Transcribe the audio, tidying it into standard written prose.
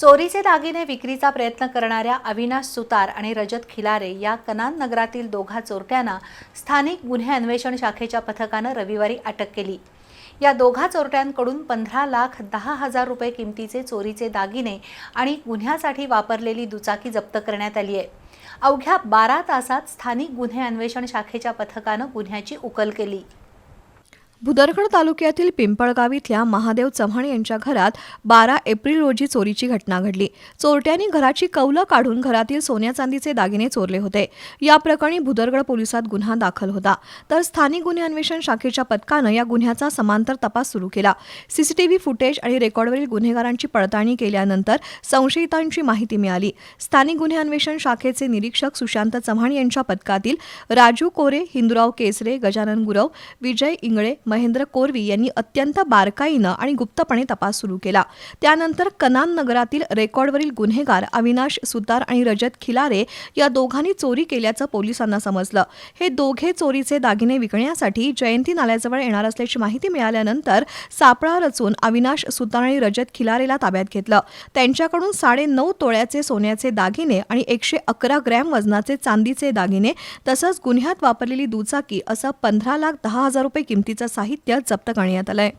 चोरीचे दागिने विक्रीचा प्रयत्न करणाऱ्या अविनाश सुतार आणि रजत खिलारे या कनान नगरातील दोघा चोरट्यांना स्थानिक गुन्हे अन्वेषण शाखेच्या पथकानं रविवारी अटक केली। या दोघा चोरट्यांकडून 15,10,000 रुपये किमतीचे चोरीचे दागिने आणि गुन्ह्यासाठी वापरलेली दुचाकी जप्त करण्यात आली आहे। अवघ्या 12 तासात स्थानिक गुन्हे अन्वेषण शाखेच्या पथकानं गुन्ह्याची उकल केली। भुदरगड तालुक्यातील पिंपळगाव इथल्या महादेव चव्हाण यांच्या घरात 12 एप्रिल रोजी चोरीची घटना घडली। चोरट्यांनी घराची कौलं काढून घरातील सोन्या चांदीचे दागिने चोरले होते। या प्रकरणी भुदरगड पोलिसात गुन्हा दाखल होता, तर स्थानिक गुन्हे अन्वेषण शाखेच्या पथकानं या गुन्ह्याचा समांतर तपास सुरू केला। सीसीटीव्ही फुटेज आणि रेकॉर्डवरील गुन्हेगारांची पडताळणी केल्यानंतर संशयितांची माहिती मिळाली। स्थानिक गुन्हे अन्वेषण शाखेचे निरीक्षक सुशांत चव्हाण यांच्या पथकातील राजू कोरे, हिंदुराव केसरे, गजानन गुरव, विजय इंगळे, महेंद्र कोरवी यांनी अत्यंत बारकाईनं आणि गुप्तपणे तपास सुरू केला। त्यानंतर कनान नगरातील रेकॉर्डवरील गुन्हेगार अविनाश सुतार आणि रजत खिलारे या दोघांनी चोरी केल्याचं पोलिसांना समजलं। हे दोघे चोरीचे दागिने विकण्यासाठी जयंती नाल्याजवळ येणार असल्याची माहिती मिळाल्यानंतर सापळा रचून अविनाश सुतार आणि रजत खिलारेला ताब्यात घेतलं। त्यांच्याकडून 9.5 तोळ्याचे सोन्याचे दागिने आणि 111 ग्रॅम वजनाचे चांदीचे दागिने तसंच गुन्ह्यात वापरलेली दुचाकी असं 15,10,000 रुपये किमतीचं साहित्य जप्त करण्यात आलंय।